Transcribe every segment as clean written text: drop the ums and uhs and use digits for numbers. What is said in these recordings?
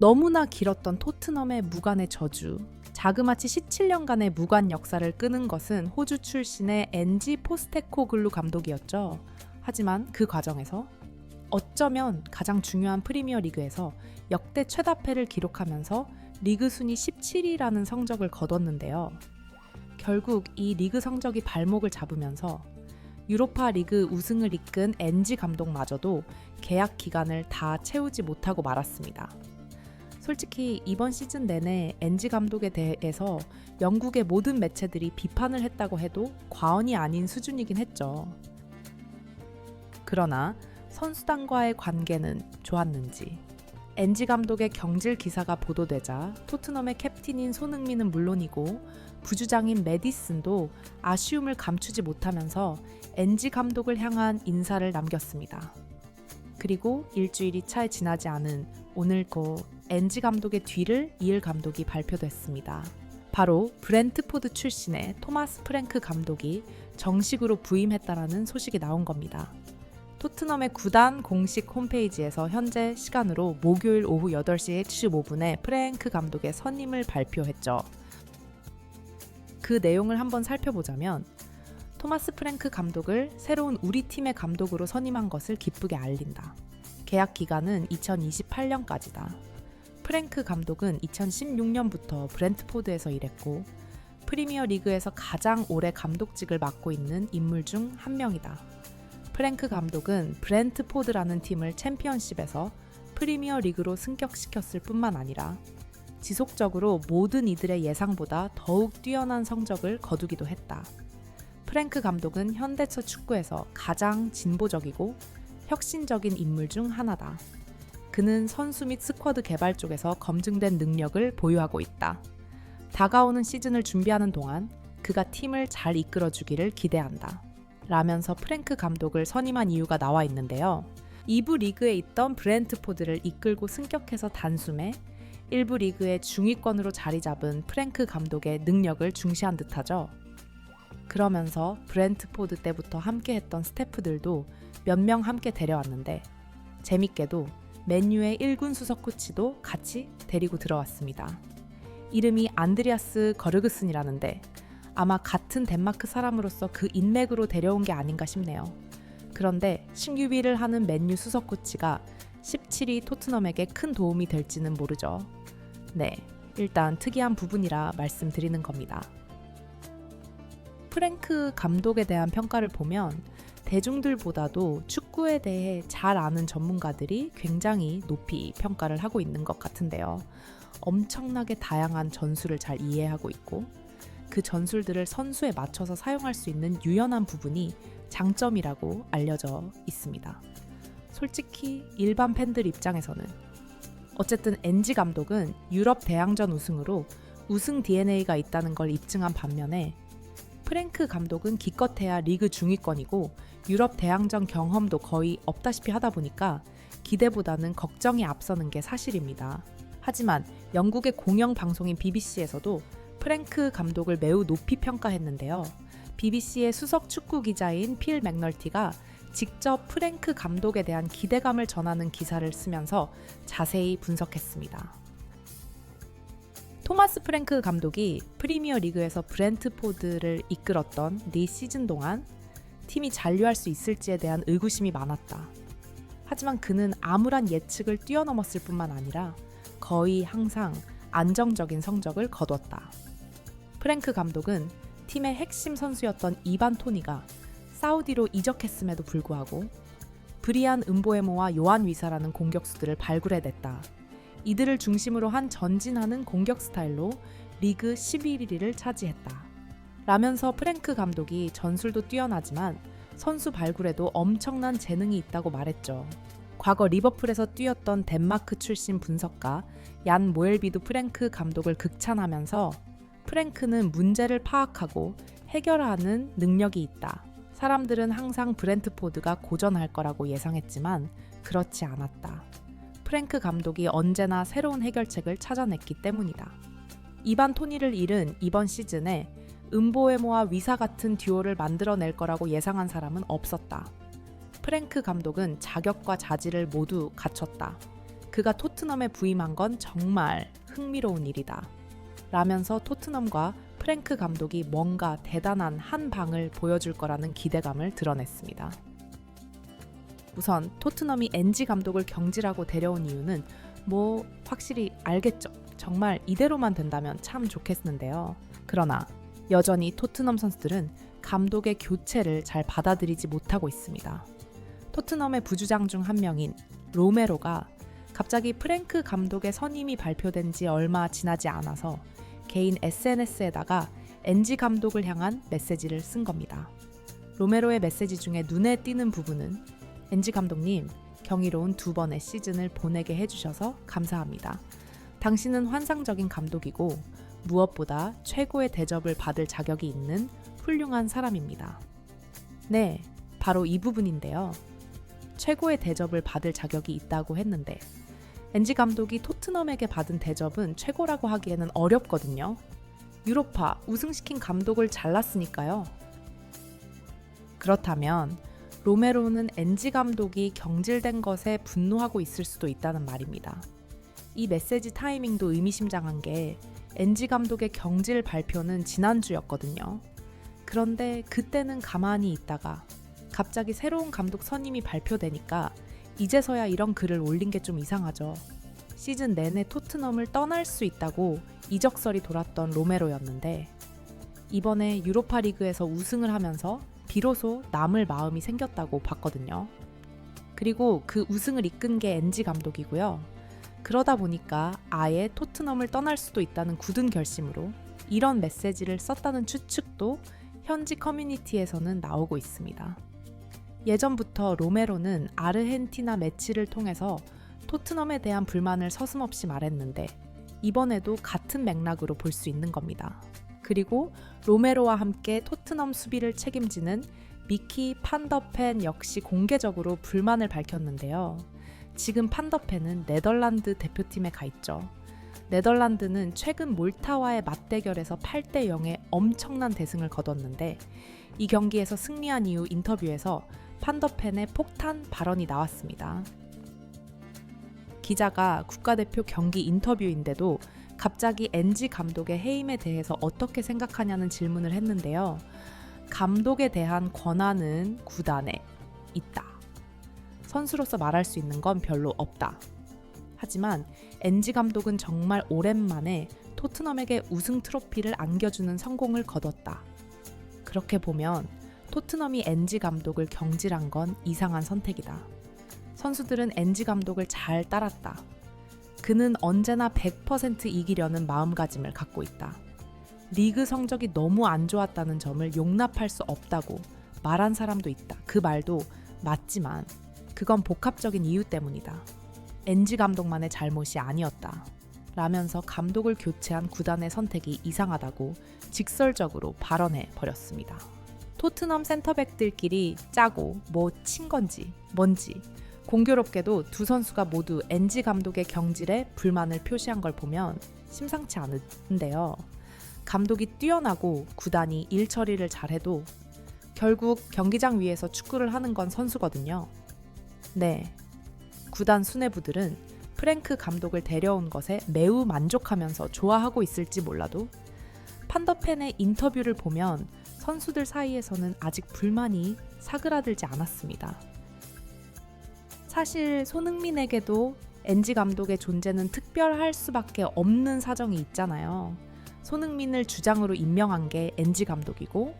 너무나 길었던 토트넘의 무관의 저주. 자그마치 17년간의 무관 역사를 끄는 것은 호주 출신의 앤지 포스테코글루 감독이었죠. 하지만 그 과정에서 어쩌면 가장 중요한 프리미어 리그에서 역대 최다패를 기록하면서 리그 순위 17위라는 성적을 거뒀는데요. 결국 이 리그 성적이 발목을 잡으면서 유로파 리그 우승을 이끈 앤지 감독마저도 계약 기간을 다 채우지 못하고 말았습니다. 솔직히 이번 시즌 내내 앤지 감독에 대해서 영국의 모든 매체들이 비판을 했다고 해도 과언이 아닌 수준이긴 했죠. 그러나 선수단과의 관계는 좋았는지 앤지 감독의 경질 기사가 보도되자 토트넘의 캡틴인 손흥민은 물론이고 부주장인 메디슨도 아쉬움을 감추지 못하면서 앤지 감독을 향한 인사를 남겼습니다. 그리고 일주일이 채 지나지 않은 오늘 곧 앤지 감독의 뒤를 이을 감독이 발표됐습니다. 바로 브렌트포드 출신의 토마스 프랭크 감독이 정식으로 부임했다라는 소식이 나온 겁니다. 토트넘의 구단 공식 홈페이지에서 현재 시간으로 목요일 오후 8시 75분에 프랭크 감독의 선임을 발표했죠. 그 내용을 한번 살펴보자면 토마스 프랭크 감독을 새로운 우리 팀의 감독으로 선임한 것을 기쁘게 알린다. 계약 기간은 2028년까지다. 프랭크 감독은 2016년부터 브렌트포드에서 일했고 프리미어 리그에서 가장 오래 감독직을 맡고 있는 인물 중 한 명이다. 프랭크 감독은 브렌트포드라는 팀을 챔피언십에서 프리미어 리그로 승격시켰을 뿐만 아니라 지속적으로 모든 이들의 예상보다 더욱 뛰어난 성적을 거두기도 했다. 프랭크 감독은 현대처 축구에서 가장 진보적이고 혁신적인 인물 중 하나다. 그는 선수 및 스쿼드 개발 쪽에서 검증된 능력을 보유하고 있다. 다가오는 시즌을 준비하는 동안 그가 팀을 잘 이끌어주기를 기대한다. 라면서 프랭크 감독을 선임한 이유가 나와 있는데요. 2부 리그에 있던 브렌트포드를 이끌고 승격해서 단숨에 1부 리그의 중위권으로 자리 잡은 프랭크 감독의 능력을 중시한 듯하죠. 그러면서 브렌트포드 때부터 함께했던 스태프들도 몇 명 함께 데려왔는데 재밌게도 맨유의 1군 수석 코치도 같이 데리고 들어왔습니다. 이름이 안드리아스 거르그슨이라는데 아마 같은 덴마크 사람으로서 그 인맥으로 데려온 게 아닌가 싶네요. 그런데 신규비를 하는 맨유 수석 코치가 17위 토트넘에게 큰 도움이 될지는 모르죠. 네, 일단 특이한 부분이라 말씀드리는 겁니다. 프랭크 감독에 대한 평가를 보면 대중들보다도 축구에 대해 잘 아는 전문가들이 굉장히 높이 평가를 하고 있는 것 같은데요. 엄청나게 다양한 전술을 잘 이해하고 있고 그 전술들을 선수에 맞춰서 사용할 수 있는 유연한 부분이 장점이라고 알려져 있습니다. 솔직히 일반 팬들 입장에서는 어쨌든 앤지 감독은 유럽 대항전 우승으로 우승 DNA가 있다는 걸 입증한 반면에 프랭크 감독은 기껏해야 리그 중위권이고 유럽 대항전 경험도 거의 없다시피 하다 보니까 기대보다는 걱정이 앞서는 게 사실입니다. 하지만 영국의 공영 방송인 BBC에서도 프랭크 감독을 매우 높이 평가했는데요. BBC의 수석 축구 기자인 필 맥널티가 직접 프랭크 감독에 대한 기대감을 전하는 기사를 쓰면서 자세히 분석했습니다. 토마스 프랭크 감독이 프리미어 리그에서 브렌트포드를 이끌었던 4시즌 동안 팀이 잔류할 수 있을지에 대한 의구심이 많았다. 하지만 그는 암울한 예측을 뛰어넘었을 뿐만 아니라 거의 항상 안정적인 성적을 거뒀다. 프랭크 감독은 팀의 핵심 선수였던 이반 토니가 사우디로 이적했음에도 불구하고 브리안 음보에모와 요한 위사라는 공격수들을 발굴해냈다. 이들을 중심으로 한 전진하는 공격 스타일로 리그 11위를 차지했다. 라면서 프랭크 감독이 전술도 뛰어나지만 선수 발굴에도 엄청난 재능이 있다고 말했죠. 과거 리버풀에서 뛰었던 덴마크 출신 분석가 얀 모엘비도 프랭크 감독을 극찬하면서 프랭크는 문제를 파악하고 해결하는 능력이 있다. 사람들은 항상 브렌트포드가 고전할 거라고 예상했지만 그렇지 않았다. 프랭크 감독이 언제나 새로운 해결책을 찾아냈기 때문이다. 이반 토니를 잃은 이번 시즌에 음보에모와 위사 같은 듀오를 만들어낼 거라고 예상한 사람은 없었다. 프랭크 감독은 자격과 자질을 모두 갖췄다. 그가 토트넘에 부임한 건 정말 흥미로운 일이다. 라면서 토트넘과 프랭크 감독이 뭔가 대단한 한 방을 보여줄 거라는 기대감을 드러냈습니다. 우선 토트넘이 엔지 감독을 경질하고 데려온 이유는 확실히 알겠죠. 정말 이대로만 된다면 참 좋겠는데요. 그러나 여전히 토트넘 선수들은 감독의 교체를 잘 받아들이지 못하고 있습니다. 토트넘의 부주장 중 한 명인 로메로가 갑자기 프랭크 감독의 선임이 발표된 지 얼마 지나지 않아서 개인 SNS에다가 엔지 감독을 향한 메시지를 쓴 겁니다. 로메로의 메시지 중에 눈에 띄는 부분은 엔지 감독님, 경이로운 2번의 시즌을 보내게 해주셔서 감사합니다. 당신은 환상적인 감독이고 무엇보다 최고의 대접을 받을 자격이 있는 훌륭한 사람입니다. 네, 바로 이 부분인데요. 최고의 대접을 받을 자격이 있다고 했는데 엔지 감독이 토트넘에게 받은 대접은 최고라고 하기에는 어렵거든요. 유로파 우승시킨 감독을 잘랐으니까요. 그렇다면 로메로는 엔지 감독이 경질된 것에 분노하고 있을 수도 있다는 말입니다. 이 메시지 타이밍도 의미심장한 게 엔지 감독의 경질 발표는 지난주였거든요. 그런데 그때는 가만히 있다가 갑자기 새로운 감독 선임이 발표되니까 이제서야 이런 글을 올린 게 좀 이상하죠. 시즌 내내 토트넘을 떠날 수 있다고 이적설이 돌았던 로메로였는데 이번에 유로파 리그에서 우승을 하면서 비로소 남을 마음이 생겼다고 봤거든요. 그리고 그 우승을 이끈 게 엔지 감독이고요. 그러다 보니까 아예 토트넘을 떠날 수도 있다는 굳은 결심으로 이런 메시지를 썼다는 추측도 현지 커뮤니티에서는 나오고 있습니다. 예전부터 로메로는 아르헨티나 매치를 통해서 토트넘에 대한 불만을 서슴없이 말했는데 이번에도 같은 맥락으로 볼 수 있는 겁니다. 그리고 로메로와 함께 토트넘 수비를 책임지는 미키 판더펜 역시 공개적으로 불만을 밝혔는데요. 지금 판더펜은 네덜란드 대표팀에 가 있죠. 네덜란드는 최근 몰타와의 맞대결에서 8대 0의 엄청난 대승을 거뒀는데 이 경기에서 승리한 이후 인터뷰에서 판더펜의 폭탄 발언이 나왔습니다. 기자가 국가대표 경기 인터뷰인데도 갑자기 엔지 감독의 해임에 대해서 어떻게 생각하냐는 질문을 했는데요. 감독에 대한 권한은 구단에 있다. 선수로서 말할 수 있는 건 별로 없다. 하지만 엔지 감독은 정말 오랜만에 토트넘에게 우승 트로피를 안겨주는 성공을 거뒀다. 그렇게 보면 토트넘이 엔지 감독을 경질한 건 이상한 선택이다. 선수들은 엔지 감독을 잘 따랐다. 그는 언제나 100% 이기려는 마음가짐을 갖고 있다. 리그 성적이 너무 안 좋았다는 점을 용납할 수 없다고 말한 사람도 있다. 그 말도 맞지만 그건 복합적인 이유 때문이다. 엔지 감독만의 잘못이 아니었다. 라면서 감독을 교체한 구단의 선택이 이상하다고 직설적으로 발언해 버렸습니다. 토트넘 센터백들끼리 짜고 친 건지 뭔지 공교롭게도 두 선수가 모두 엔지 감독의 경질에 불만을 표시한 걸 보면 심상치 않은데요. 감독이 뛰어나고 구단이 일 처리를 잘해도 결국 경기장 위에서 축구를 하는 건 선수거든요. 네, 구단 수뇌부들은 프랭크 감독을 데려온 것에 매우 만족하면서 좋아하고 있을지 몰라도 판더펜의 인터뷰를 보면 선수들 사이에서는 아직 불만이 사그라들지 않았습니다. 사실 손흥민에게도 엔지 감독의 존재는 특별할 수밖에 없는 사정이 있잖아요. 손흥민을 주장으로 임명한 게 엔지 감독이고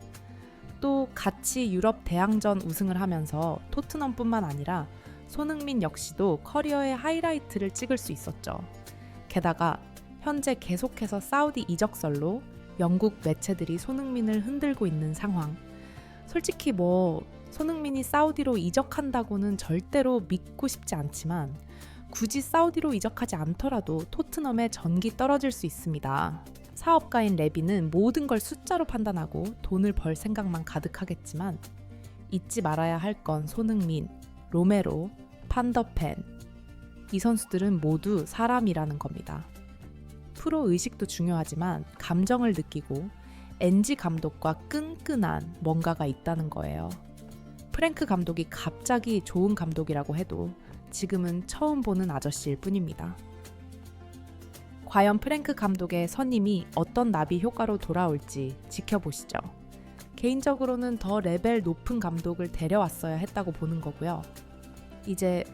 또 같이 유럽 대항전 우승을 하면서 토트넘뿐만 아니라 손흥민 역시도 커리어의 하이라이트를 찍을 수 있었죠. 게다가 현재 계속해서 사우디 이적설로 영국 매체들이 손흥민을 흔들고 있는 상황. 솔직히 손흥민이 사우디로 이적한다고는 절대로 믿고 싶지 않지만 굳이 사우디로 이적하지 않더라도 토트넘에 전기 떨어질 수 있습니다. 사업가인 레비는 모든 걸 숫자로 판단하고 돈을 벌 생각만 가득하겠지만 잊지 말아야 할 건 손흥민, 로메로, 판더펜 이 선수들은 모두 사람이라는 겁니다. 프로 의식도 중요하지만 감정을 느끼고 엔지 감독과 끈끈한 뭔가가 있다는 거예요. 프랭크 감독이 갑자기 좋은 감독이라고 해도 지금은 처음 보는 아저씨일 뿐입니다. 과연 프랭크 감독의 선임이 어떤 나비 효과로 돌아올지 지켜보시죠. 개인적으로는 더 레벨 높은 감독을 데려왔어야 했다고 보는 거고요. 이제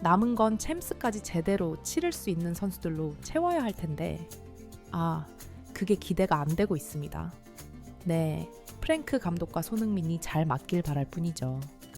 남은 건 챔스까지 제대로 치를 수 있는 선수들로 채워야 할 텐데 그게 기대가 안 되고 있습니다. 네, 프랭크 감독과 손흥민이 잘 맞길 바랄 뿐이죠.